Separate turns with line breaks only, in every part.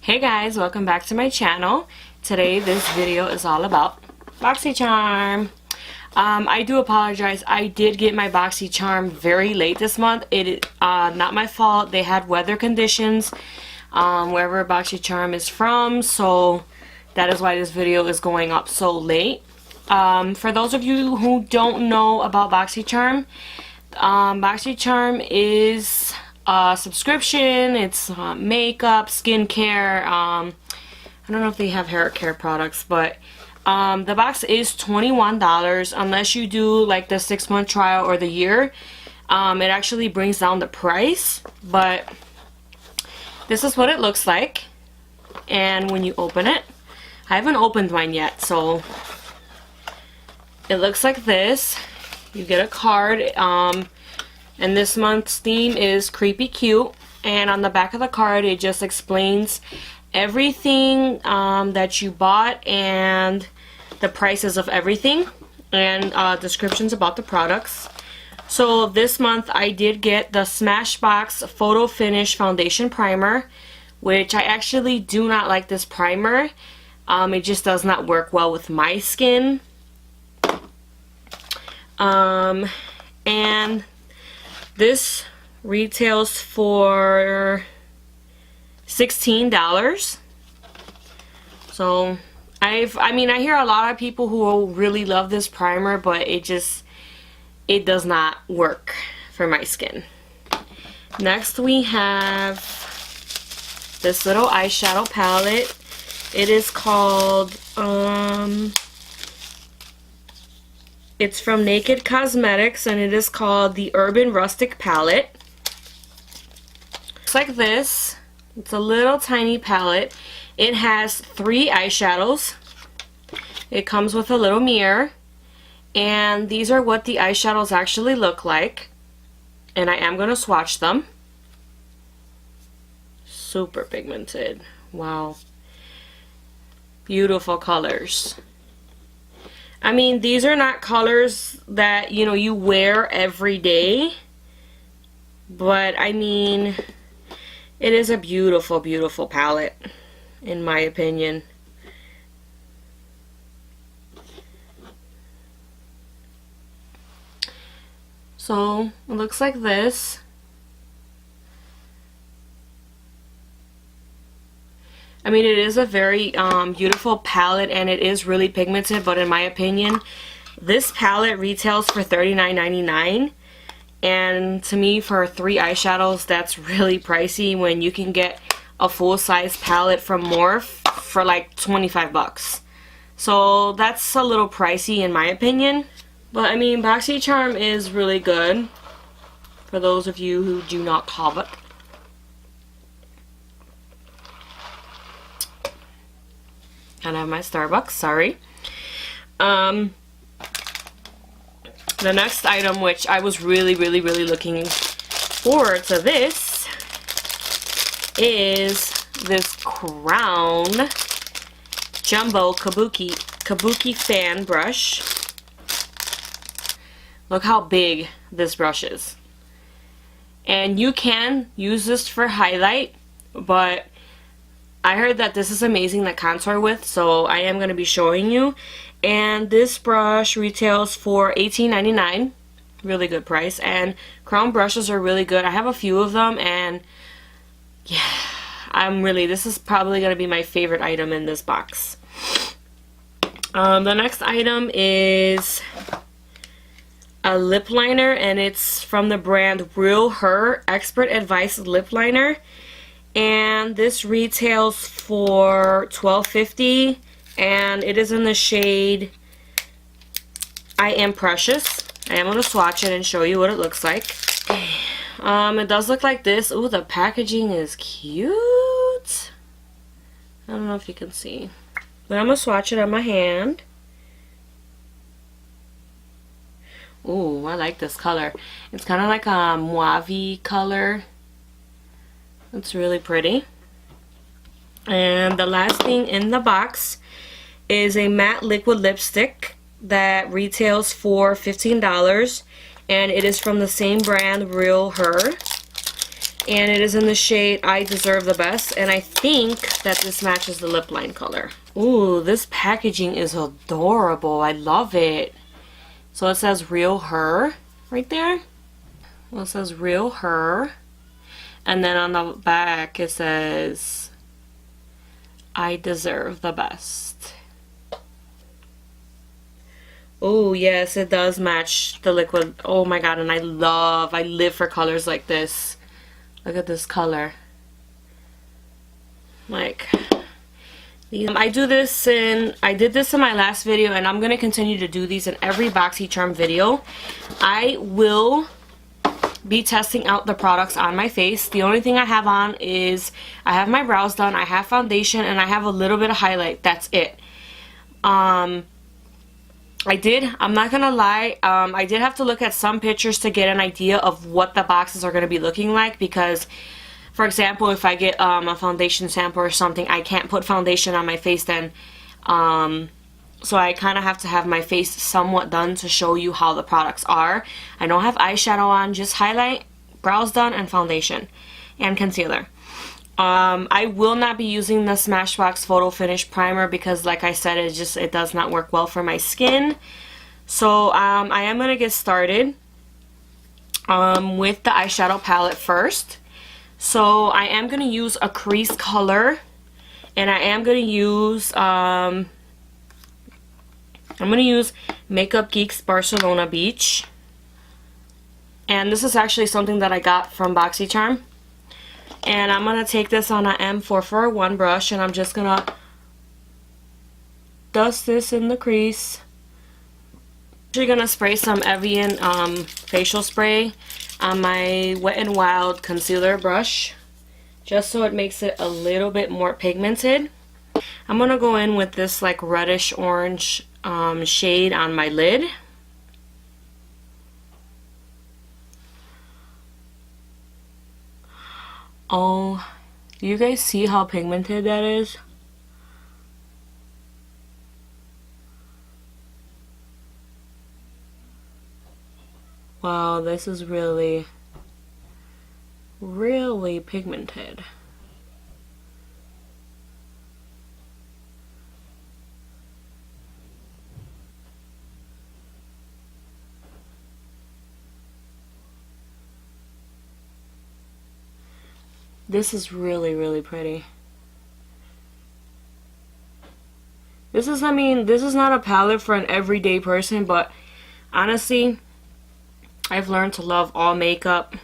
Hey guys, welcome back to my channel. Today this video is all about Boxycharm. I do apologize. I did get my Boxycharm very late this month. It is not my fault. They had weather conditions wherever Boxycharm is from, so that is why this video is going up so late. For those of you who don't know about Boxycharm, Boxycharm is a subscription. It's makeup, skincare. I don't know if they have hair care products, but the box is $21 unless you do like the 6-month trial or the year. It actually brings down the price, but this is what it looks like. And when you open it, I haven't opened mine yet, so it looks like this. You get a card, and this month's theme is Creepy Cute, and on the back of the card it just explains everything that you bought and the prices of everything, and descriptions about the products. So this month I did get the Smashbox Photo Finish Foundation Primer, which I actually do not like this primer. It just does not work well with my skin. And this retails for $16. So I mean I hear a lot of people who really love this primer, but it does not work for my skin. Next we have this little eyeshadow palette. It is called it's from Naked Cosmetics, and it is called the Urban Rustic Palette. Looks like this. It's a little tiny palette. It has 3 eyeshadows. It comes with a little mirror, and these are what the eyeshadows actually look like. And I am going to swatch them. Super pigmented. Wow. Beautiful colors. I mean, these are not colors that, you know, you wear every day, but I mean, it is a beautiful, beautiful palette, in my opinion. So, it looks like this. I mean, it is a very beautiful palette, and it is really pigmented, but in my opinion, this palette retails for $39.99, and to me, for 3 eyeshadows, that's really pricey when you can get a full-size palette from Morphe for like 25 bucks. So that's a little pricey in my opinion, but I mean, Boxycharm is really good for those of you who do not have it. And I have my Starbucks, sorry. The next item, which I was really looking forward to this, is this Crown Jumbo Kabuki Fan Brush. Look how big this brush is. And you can use this for highlight, but I heard that this is amazing to contour with, so I am going to be showing you. And this brush retails for $18.99. Really good price. And Crown brushes are really good. I have a few of them, and yeah, this is probably going to be my favorite item in this box. The next item is a lip liner, and it's from the brand Real Her Expert Advice Lip Liner. And this retails for $12.50, and it is in the shade I Am Precious. I am going to swatch it and show you what it looks like. It does look like this. Ooh, the packaging is cute. I don't know if you can see, but I'm going to swatch it on my hand. Ooh, I like this color. It's kind of like a mauve color. It's really pretty. And the last thing in the box is a matte liquid lipstick that retails for $15, and it is from the same brand, Real Her. And it is in the shade I Deserve the Best. And I think that this matches the lip line color. Ooh, this packaging is adorable. I love it. So it says Real Her right there. Well, it says Real Her. And then on the back it says I Deserve the Best. Oh, yes, it does match the liquid. Oh my god, and I live for colors like this. Look at this color. Like, I did this in my last video, and I'm going to continue to do these in every Boxycharm video. I will be testing out the products on my face. The only thing I have on is I have my brows done, I have foundation, and I have a little bit of highlight. That's it. I'm not gonna lie, I did have to look at some pictures to get an idea of what the boxes are gonna be looking like, because for example, if I get a foundation sample or something, I can't put foundation on my face then, so I kind of have to have my face somewhat done to show you how the products are. I don't have eyeshadow on, just highlight, brows done, and foundation and concealer. I will not be using the Smashbox Photo Finish Primer because, like I said, it does not work well for my skin. So I am going to get started with the eyeshadow palette first. So I am going to use a crease color, and I am going to use Makeup Geek's Barcelona Beach. And this is actually something that I got from Boxycharm. And I'm going to take this on an M441 brush, and I'm just going to dust this in the crease. I'm actually going to spray some Evian facial spray on my Wet n Wild concealer brush, just so it makes it a little bit more pigmented. I'm going to go in with this like reddish orange shade on my lid. Oh, do you guys see how pigmented that is? Wow, this is really, really pigmented. This is really, really pretty. This is, I mean, this is not a palette for an everyday person, but honestly, I've learned to love all makeup,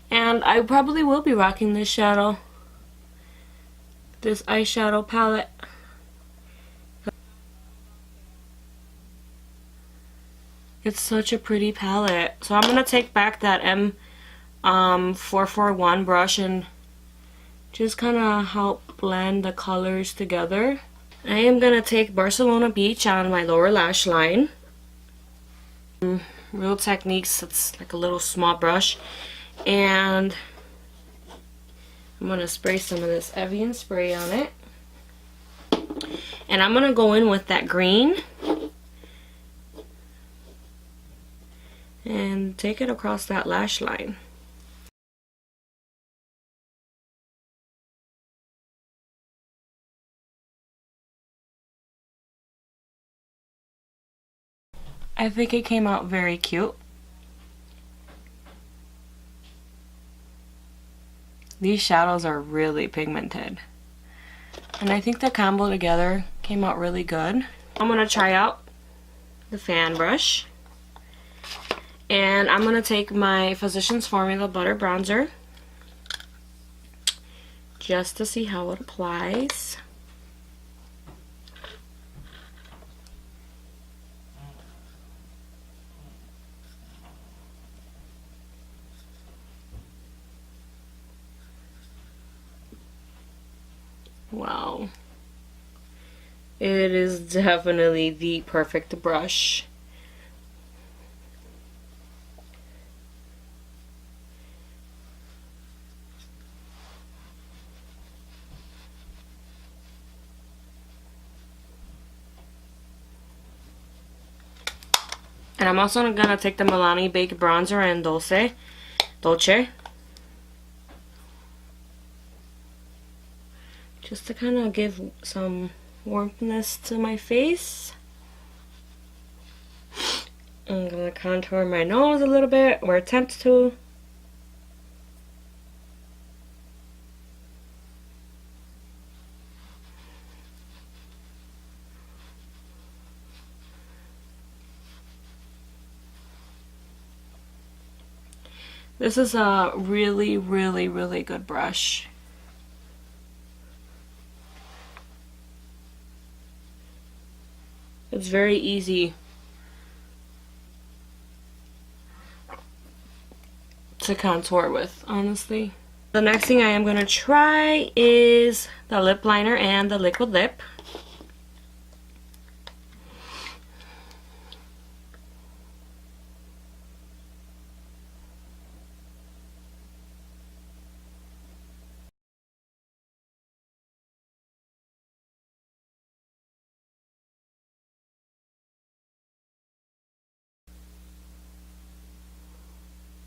and I probably will be rocking this eyeshadow palette. It's such a pretty palette. So I'm gonna take back that M441 brush and just kind of help blend the colors together. I am gonna take Barcelona Beach on my lower lash line. Real Techniques, it's like a little small brush, and I'm gonna spray some of this Evian spray on it, and I'm gonna go in with that green and take it across that lash line. I think it came out very cute. These shadows are really pigmented, and I think the combo together came out really good. I'm going to try out the fan brush, and I'm going to take my Physicians Formula Butter Bronzer just to see how it applies. Wow. It is definitely the perfect brush. And I'm also gonna take the Milani Baked Bronzer in Dolce. just to kind of give some warmthness to my face. I'm going to contour my nose a little bit, or attempt to. This is a really, really, really good brush. It's very easy to contour with, honestly. The next thing I am going to try is the lip liner and the liquid lip.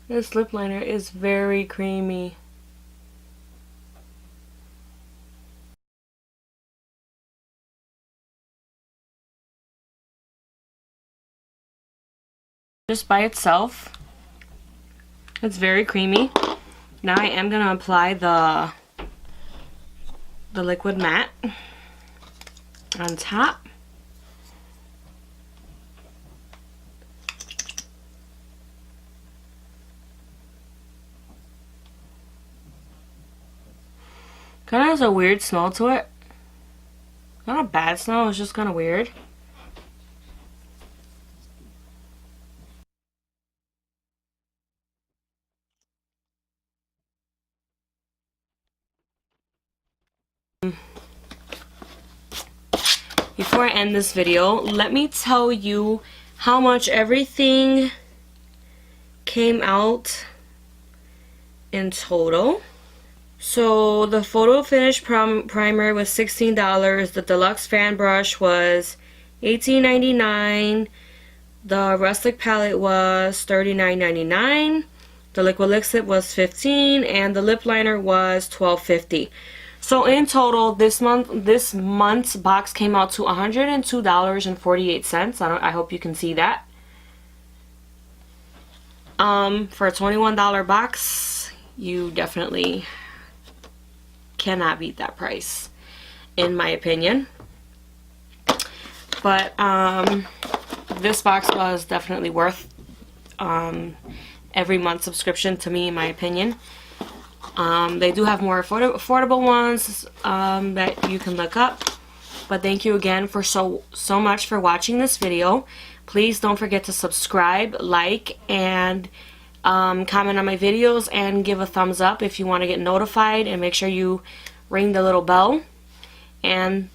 This lip liner is very creamy. Just by itself, it's very creamy. Now I am going to apply the liquid matte on top. Kind of has a weird smell to it. Not a bad smell, it's just kind of weird. Before I end this video, let me tell you how much everything came out in total. So the photo finish primer was $16. The deluxe fan brush was $18.99. The rustic palette was $39.99. The liquid lipstick was $15, and the lip liner was $12.50. So in total, this month's box came out to $102.48. I hope you can see that. For a $21 box, you definitely cannot beat that price, in my opinion. But this box was definitely worth every month subscription to me, in my opinion. They do have more affordable ones that you can look up. But thank you again for so much for watching this video. Please don't forget to subscribe, like, and comment on my videos, and give a thumbs up if you want to get notified, and make sure you ring the little bell. And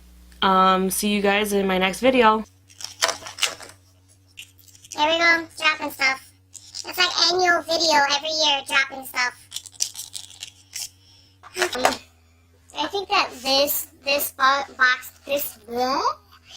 see you guys in my next video.
There we go, dropping stuff. It's like annual video every year, dropping stuff. I think that this box,